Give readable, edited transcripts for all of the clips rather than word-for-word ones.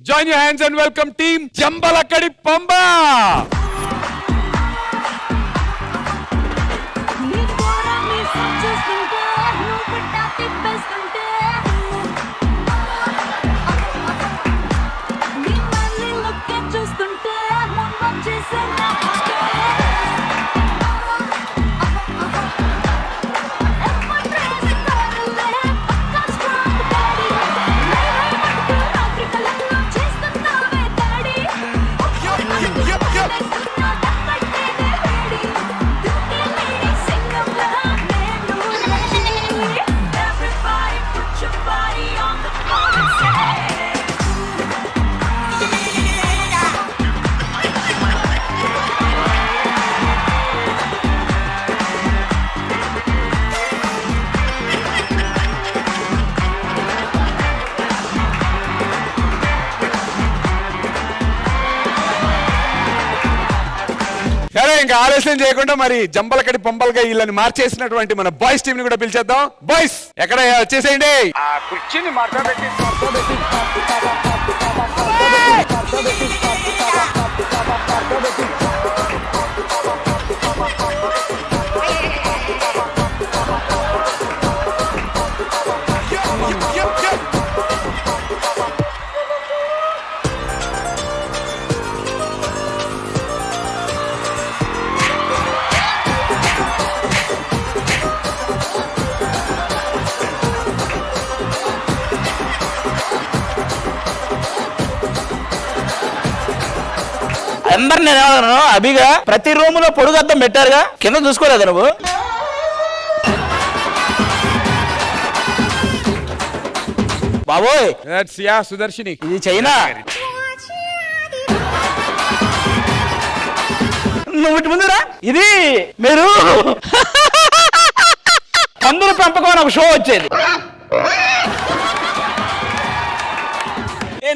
Join your hands and welcome team Jambalakadi Pamba. సరే ఇంకా ఆలస్యం చేయకుండా మరి జంబలకడి పంబలుగా వీళ్ళని మార్చేసినటువంటి మన బాయ్స్ టీం ని కూడా పిలిచేద్దాం. బాయ్స్ ఎక్కడ వచ్చేసేయండి. ఆ కుర్చీని మాట్లాడబెట్టి అందరు నేను అభిగా ప్రతి రూమ్ లో పొడుగు అద్దం పెట్టారుగా, కింద చూసుకోలేదా నువ్వు? బాబోయ్ సుదర్శిని ఇది చైనా. నువ్వు ఇటు ముందురా. ఇది మీరు పందుల పెంపకం అని ఒక షో వచ్చేది.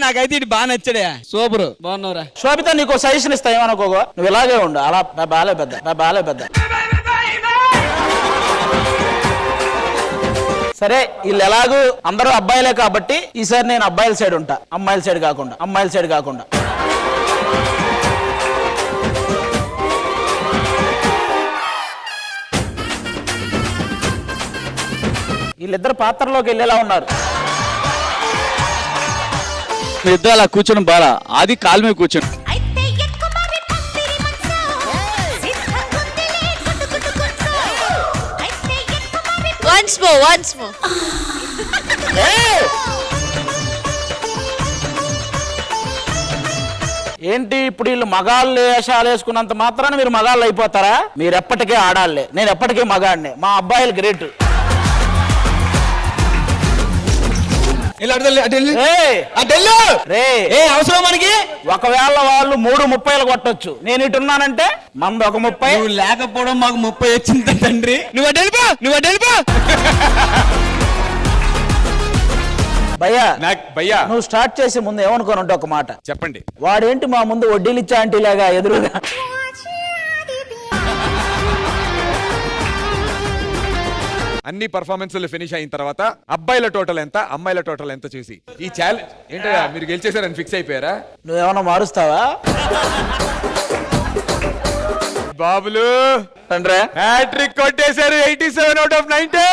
నాకైతే ఇటు బాగా నచ్చాడే, సూపర్ బాగున్నావురా. శోభిత నీకు సజెషన్ ఇస్తా, ఏమనుకోగో, నువ్వు ఇలాగే ఉండు, అలా బాలే పెద్ద. సరే వీళ్ళు ఎలాగూ అందరూ అబ్బాయిలే కాబట్టి ఈసారి నేను అబ్బాయిల సైడ్ ఉంటా, అమ్మాయిల సైడ్ కాకుండా. వీళ్ళిద్దరు పాత్రలోకి వెళ్ళేలా ఉన్నారు. మీ ఇద్దరు అలా కూర్చొని బాగా అది కాలు మీద కూర్చొని once more. ఏంటి ఇప్పుడు వీళ్ళు మగాళ్ళు వేషాలు వేసుకున్నంత మాత్రాన మీరు మగాళ్ళు అయిపోతారా? మీరు ఎప్పటికే ఆడాలే, నేను ఎప్పటికే మగాడినే. మా అబ్బాయిలు గ్రేట్. అవసరం మనకి. ఒకవేళ వాళ్ళు 3:30 కొట్టొచ్చు, నేను ఇటున్నానంటే మంది ఒక 30. లేకపోవడం మాకు 30 వచ్చింది తండ్రి. నువ్వు అడ్డెళ్ళిపో. భయ్యా నువ్వు స్టార్ట్ చేసే ముందు ఏమనుకోని ఉంటే ఒక మాట చెప్పండి. వాడేంటి మా ముందు వడ్డీలిచ్చా అంటే ఇలాగా ఎదురుగా. అన్ని పర్ఫార్మెన్స్లు ఫినిష్ అయిన తర్వాత అబ్బాయిల టోటల్ ఎంత, అమ్మాయిల టోటల్ ఎంత చూసి ఈ ఛాలెంజ్ ఏంటో మీరు గెలిచేసారని ఫిక్స్ అయిపోయారా? నువ్వేమన్నా మారుస్తావా? బాబులు హ్యాట్రిక్ కొట్టేశారు. 87 out of 90.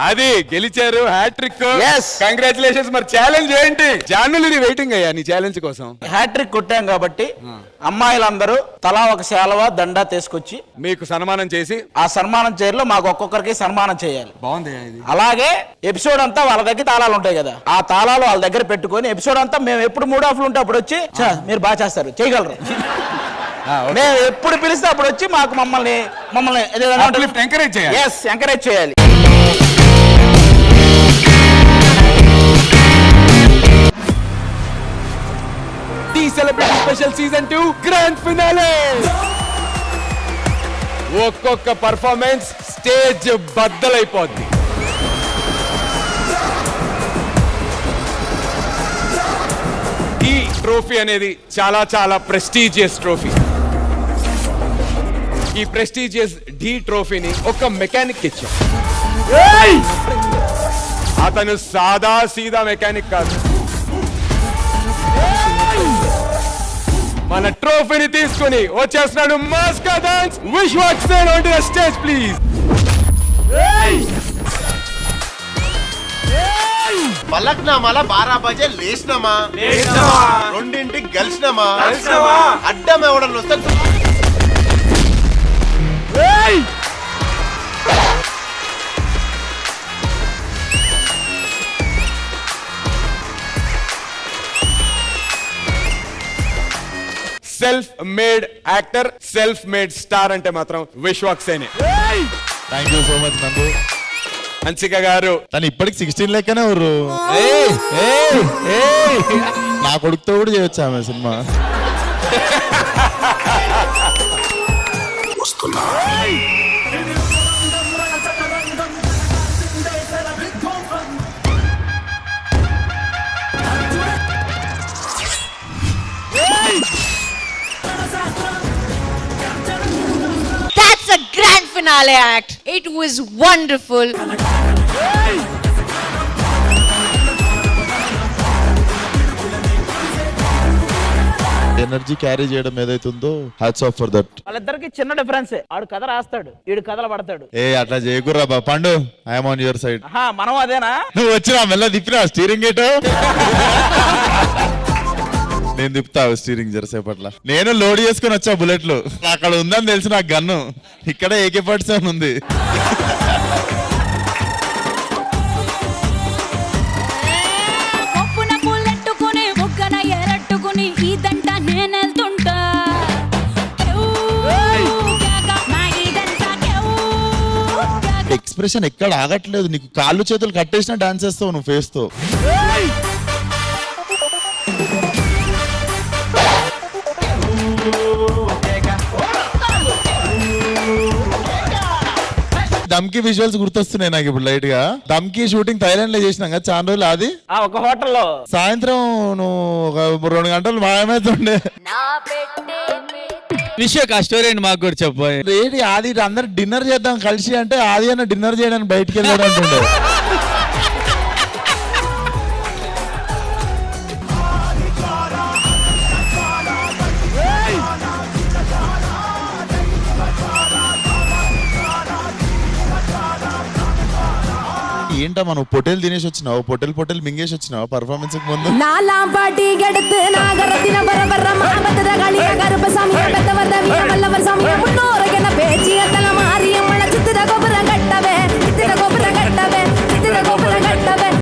అది గెలిచారు హ్యాట్రిక్. Yes. కంగ్రాచులేషన్స్. మరి ఛాలెంజ్ ఏంటి? జానులు వెయిటింగ్ అయ్యా నీ ఛాలెంజ్ కోసం. హ్యాట్రిక్ కొట్టాం కాబట్టి అమ్మాయిలందరూ తలా ఒక శాలవ దండా తీసుకొచ్చి మీకు సన్మానం చేసి ఆ సన్మానం చైర్లో మాకు ఒక్కొక్కరికి సన్మానం చేయాలి. బాగుంది ఇది. అలాగే ఎపిసోడ్ అంతా వాళ్ళ దగ్గర తాళాలు ఉంటాయి కదా, ఆ తాళాలు వాళ్ళ దగ్గర పెట్టుకొని ఎపిసోడ్ అంతా మేము ఎప్పుడు మూడ్ ఆఫ్ లో ఉంటే అప్పుడు వచ్చి "చా, మీరు బాగా చేస్తారు, చేయగలరు, మేము ఎప్పుడు పిలిస్తే అప్పుడు వచ్చి మాకు మమ్మల్ని ఎంకరేజ్ చేయాలి. ఎంకరేజ్ చేయాలి. The celebrity special season 2 grand finale. ఒక్కొక్క పర్ఫార్మెన్స్ స్టేజ్ బద్దలైపోద్ది. ఈ ట్రోఫీ అనేది చాలా చాలా ప్రెస్టీజియస్ ట్రోఫీ. ఈ ప్రెస్టీజియస్ డి ట్రోఫీని ఒక మెకానిక్ ఇచ్చాం. అతను సాదా సీదా మెకానిక్ కాదు. మన ట్రోఫీని తీసుకుని వచ్చేస్తున్నాడు మాస్కా dance Vishwak Sen on the stage please. పలక్నామాల 12 బజే లేచినామా, రెండింటికి గెలిచినామా, అడ్డం ఎవడన్నా వస్తే self made actor, self made star అంటే మాత్రం విశ్వాక్ సేనే. థ్యాంక్ యూ సో మచ్ నందు. హన్సిక గారు తను ఇప్పటికి 16 లెక్కనే ఊరు. నా కొడుకుతో కూడా చేయొచ్చు ఆమె cinema. That's a grand finale act. It was wonderful. Energy carry చేయడం ఏదైతుందో హ్యాట్స్ ఆఫ్ ఫర్ దట్. వాళ్ళిద్దరికి చిన్న డిఫరెన్స్, ఆడు కథ రాస్తాడు, ఈడు కథలు పడతాడు. అట్లా చేయకుర్రా బా పండు. I'm on your side. మనం అదేనా? నువ్వు వచ్చినా మెల్ల తిప్పినా స్టీరింగ్ గేట్. నేను తిప్పుతావు స్టీరింగ్ జరసేపట్ల. నేను లోడ్ చేసుకుని వచ్చా బుల్లెట్లు. అక్కడ ఉందని తెలిసి నాకు గన్ను. ఇక్కడ AK-47 ఉంది. ఒప్పున పుల్లెట్టుకుని బుగ్గన ఎరట్టుకుని ఇదంట నేనెళ్తుంటా. ఎక్స్ప్రెషన్ ఎక్కడ ఆగట్లేదు. నీకు కాళ్ళు చేతులు కట్టేసిన డాన్స్ చేస్తావు నువ్వు ఫేస్ తో. దమ్కి విజువల్స్ గుర్తొస్తున్నాయి నాకు ఇప్పుడు లైట్ గా. దమ్కి షూటింగ్ థైలాండ్ లో చేసినాం కదా చాలా రోజులు. అది ఒక హోటల్లో సాయంత్రం నువ్వు ఒక 2 గంటలు మాయమైతుండే. విశ్వక్ ఆ స్టోరీ ఏంటి మాకు కూడా చెప్పు. ఏంటి ఆది అందరు డిన్నర్ చేద్దాం కలిసి అంటే ఆది అన్న డిన్నర్ చేయడానికి బయటికి వెళ్ళాడు అంటుండే. ఏంటమ్మా నువ్వు పొటేల్ తినేసి వచ్చినావు, పొటేల్ మింగేసి వచ్చినావు పర్ఫార్మెన్స్ ముందు. నాలాంపాటి గడుతున్నా